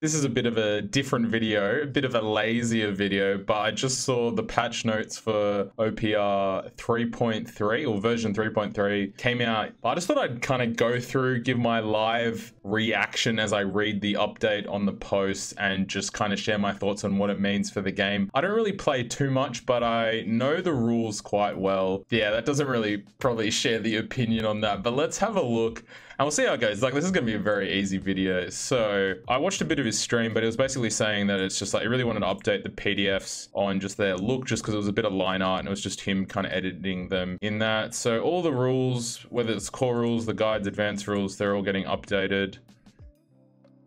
This is a bit of a different video, a bit of a lazier video, but I just saw the patch notes for OPR 3.3 or version 3.3 came out. I just thought I'd kind of go through, give my live reaction as I read the update on the post and just kind of share my thoughts on what it means for the game. I don't really play too much, but I know the rules quite well. Yeah, that doesn't really probably share the opinion on that, but let's have a look. And we'll see how it goes. Like, this is going to be a very easy video. So I watched a bit of his stream, but it was basically saying that it's just like, he really wanted to update the PDFs on just their look, just because it was a bit of line art and it was just him kind of editing them in that. So all the rules, whether it's core rules, the guides, advanced rules, they're all getting updated.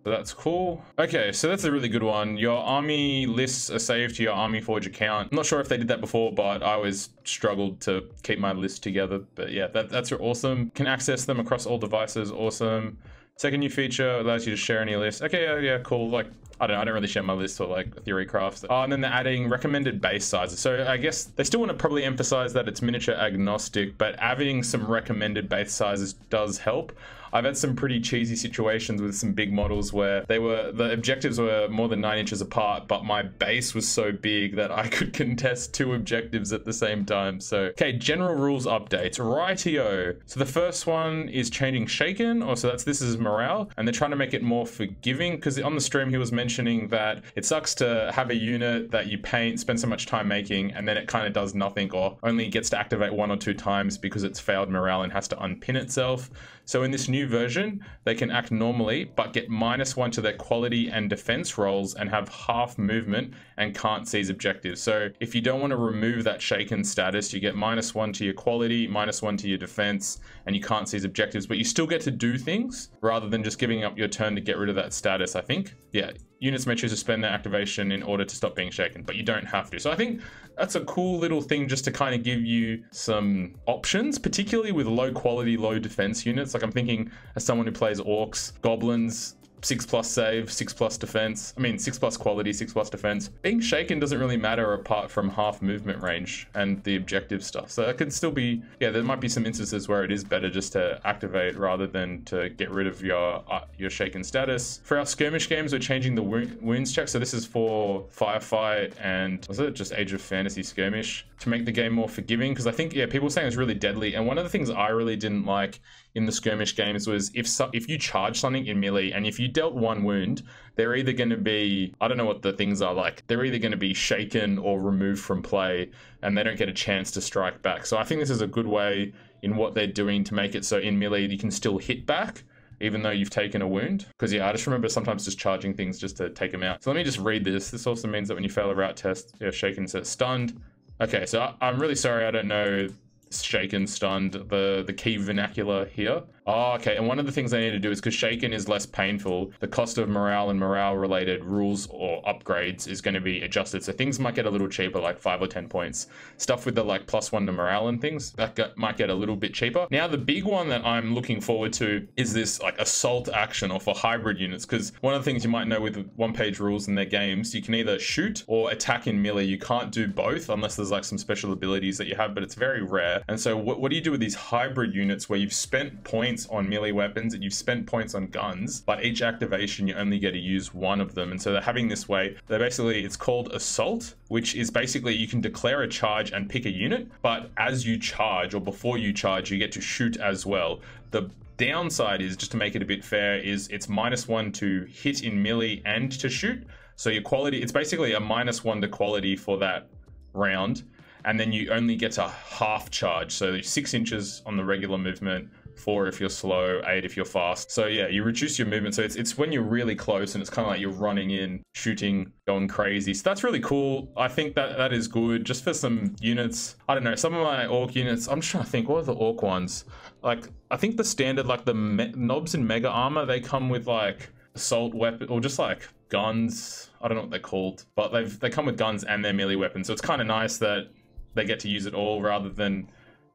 So that's cool. Okay, so that's a really good one. Your army lists are saved to your Army Forge account. I'm not sure if they did that before, but I always struggled to keep my list together. But yeah, that's awesome. Can access them across all devices. Awesome. Second new feature allows you to share any list. Okay, yeah, cool. Like, I don't really share my list for like Theorycraft. And then they're adding recommended base sizes. So I guess they still want to probably emphasize that it's miniature agnostic, but adding some recommended base sizes does help. I've had some pretty cheesy situations with some big models where the objectives were more than 9 inches apart, but my base was so big that I could contest 2 objectives at the same time. So, okay, general rules updates, rightio. So the first one is changing Shaken, this is morale, and they're trying to make it more forgiving, because on the stream he was mentioning that it sucks to have a unit that you paint, spend so much time making, and then it kind of does nothing or only gets to activate 1 or 2 times because it's failed morale and has to unpin itself. So in this new version, they can act normally, but get -1 to their quality and defense rolls and have half movement and can't seize objectives. So if you don't want to remove that Shaken status, you get -1 to your quality, -1 to your defense, and you can't seize objectives, but you still get to do things rather than just giving up your turn to get rid of that status, I think. Yeah, units may choose to spend their activation in order to stop being shaken, but you don't have to. So I think that's a cool little thing just to kind of give you some options, particularly with low quality, low defense units. Like, I'm thinking as someone who plays orcs, goblins, 6+ save, 6+ defense. I mean, 6+ quality, 6+ defense. Being shaken doesn't really matter apart from half movement range and the objective stuff. So that could still be, yeah, there might be some instances where it is better just to activate rather than to get rid of your shaken status. For our skirmish games, we're changing the wounds check. So this is for Firefight and was it just Age of Fantasy skirmish to make the game more forgiving? Because I think, yeah, people were saying it's really deadly. And one of the things I really didn't like in the skirmish games was if you charge something in melee and if you dealt 1 wound, they're either going to be, I don't know what the things are like, they're either going to be shaken or removed from play and they don't get a chance to strike back. So I think this is a good way in what they're doing to make it so in melee you can still hit back even though you've taken a wound. Because yeah, I just remember sometimes just charging things just to take them out. So let me just read this. This also means that when you fail a route test, you're shaken, says stunned. Okay, so I'm really sorry I don't know shaken, stunned, the key vernacular here. Oh, okay, and one of the things I need to do is, because shaken is less painful, the cost of morale and morale related rules or upgrades is going to be adjusted. So things might get a little cheaper, like 5 or 10 points. Stuff with the like +1 to morale and things, that might get a little bit cheaper. Now, the big one that I'm looking forward to is this like assault action or for hybrid units, because one of the things you might know with one-page rules in their games, you can either shoot or attack in melee. You can't do both unless there's like some special abilities that you have, but it's very rare. And so what do you do with these hybrid units where you've spent points on melee weapons and you've spent points on guns, but each activation you only get to use 1 of them? And so they're having this way, they're basically, it's called assault, which is basically you can declare a charge and pick a unit, but as you charge or before you charge, you get to shoot as well. The downside is, just to make it a bit fair, is it's -1 to hit in melee and to shoot. So your quality, it's basically a -1 to quality for that round. And then you only get a half charge. So 6 inches on the regular movement, 4 if you're slow, 8 if you're fast. So yeah, you reduce your movement. So it's when you're really close and it's kind of like you're running in, shooting, going crazy. So that's really cool. I think that is good just for some units. I don't know, some of my orc units, I'm just trying to think, what are the orc ones? Like, I think the standard, like the knobs in mega armor, they come with like assault weapon or just like guns. I don't know what they're called, but they come with guns and their melee weapons. So it's kind of nice that they get to use it all rather than,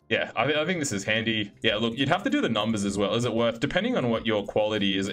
yeah, I think this is handy. Yeah, look, you'd have to do the numbers as well. Is it worth, depending on what your quality is,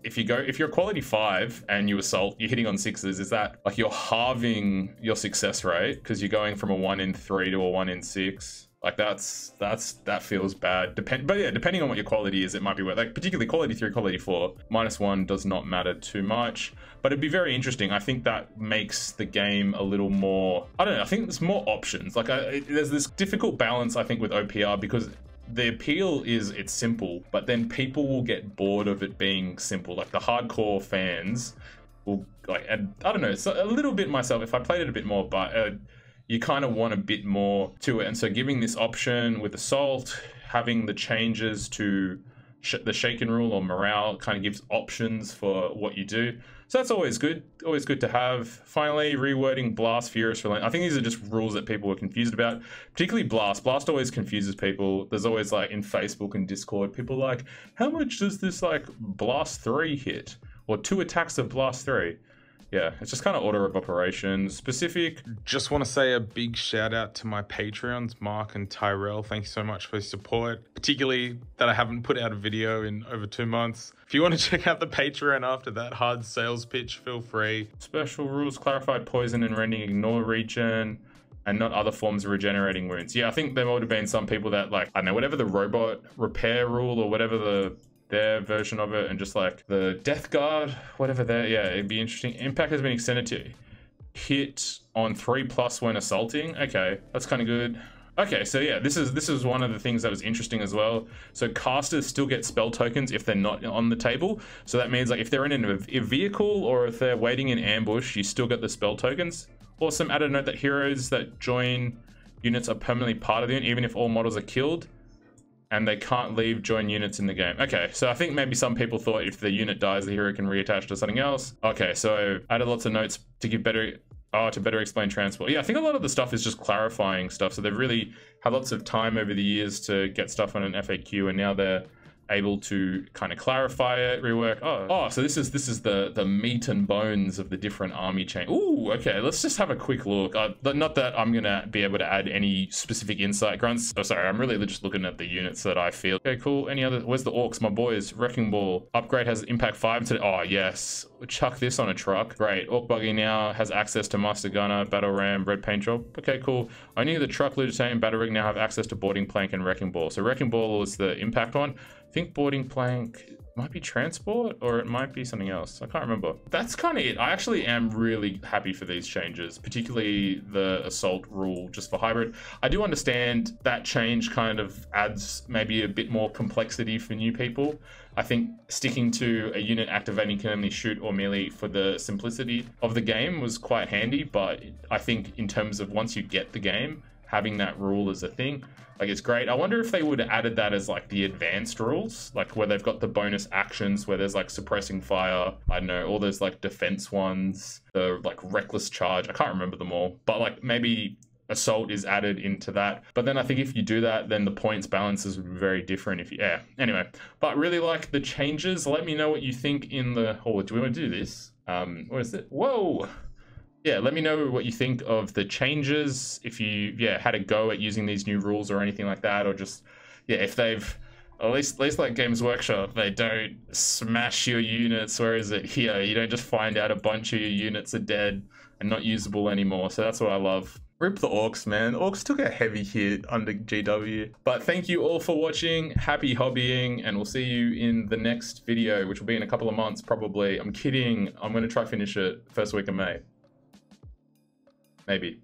if you're quality 5 and you assault, you're hitting on 6s, is that like you're halving your success rate because you're going from a 1 in 3 to a 1 in 6? Like that feels bad. But yeah, depending on what your quality is, it might be worth, like particularly quality 3, quality 4, -1 does not matter too much. But it'd be very interesting. I think that makes the game a little more, I don't know, I think there's more options. Like there's this difficult balance, I think, with OPR, because the appeal is it's simple, but then people will get bored of it being simple. Like the hardcore fans will, like, and I don't know, it's a little bit myself if I played it a bit more, but you kind of want a bit more to it. And so giving this option with Assault, having the changes to the Shaken rule or morale kind of gives options for what you do. So that's always good to have. Finally, rewording Blast, Furious, Relent. I think these are just rules that people are confused about, particularly Blast. Blast always confuses people. There's always, like, in Facebook and Discord, people like, how much does this, like, Blast 3 hit? Or 2 attacks of Blast 3? Yeah, it's just kind of order of operations specific. Just want to say a big shout out to my Patreons, Mark and Tyrell. Thank you so much for your support, particularly that I haven't put out a video in over 2 months. If you want to check out the Patreon after that hard sales pitch, feel free. Special rules, clarified poison and rending, ignore regen, and not other forms of regenerating wounds. Yeah, I think there would have been some people that, like, I don't know, whatever the robot repair rule or whatever their version of it, and just like the Death Guard, whatever that, yeah, it'd be interesting. Impact has been extended to hit on 3+ when assaulting. Okay, that's kind of good. Okay, so yeah, this is one of the things that was interesting as well. So casters still get spell tokens if they're not on the table. So that means, like, if they're in a vehicle or if they're waiting in ambush, you still get the spell tokens. Awesome. Added a note that heroes that join units are permanently part of the unit, even if all models are killed, and they can't leave join units in the game. Okay, so I think maybe some people thought if the unit dies, the hero can reattach to something else. Okay, so added lots of notes to give better, to better explain transport. Yeah, I think a lot of the stuff is just clarifying stuff. So they've really had lots of time over the years to get stuff on an FAQ, and now they're able to kind of clarify it, rework. Oh, so this is the meat and bones of the different army chain. Ooh, okay, let's just have a quick look. Not that I'm gonna be able to add any specific insight grunts. Oh, sorry, I'm really just looking at the units that I feel. Okay, cool. Any other? Where's the orcs? My boys. Wrecking Ball upgrade has impact 5 today. Oh yes, chuck this on a truck. Great. Orc buggy now has access to master gunner, battle ram, red paint job. Okay, cool. Only the truck, lieutenant, and battle rig now have access to boarding plank and wrecking ball. So wrecking ball is the impact one. I think boarding plank might be transport, or it might be something else. I can't remember. That's kind of it. I actually am really happy for these changes, particularly the assault rule just for hybrid. I do understand that change kind of adds maybe a bit more complexity for new people. I think sticking to a unit activating can only shoot or melee for the simplicity of the game was quite handy, but I think in terms of once you get the game, having that rule as a thing, like, it's great. I wonder if they would have added that as, like, the advanced rules, like where they've got the bonus actions, where there's, like, suppressing fire, I don't know, all those, like, defense ones, the, like, reckless charge. I can't remember them all, but, like, maybe assault is added into that. But then I think if you do that, then the points balances would be very different if you, yeah, anyway. But really like the changes. Let me know what you think in the, oh, do we want to do this? What is it? Whoa! Yeah, let me know what you think of the changes, if you, yeah, had a go at using these new rules or anything like that, or just, yeah, if they've, at least like Games Workshop, they don't smash your units, whereas it here, you don't just find out a bunch of your units are dead and not usable anymore. So that's what I love. Rip the orcs, man. Orcs took a heavy hit under GW. But thank you all for watching. Happy hobbying, and we'll see you in the next video, which will be in a couple of months, probably. I'm kidding. I'm going to try finish it first week of May. Maybe.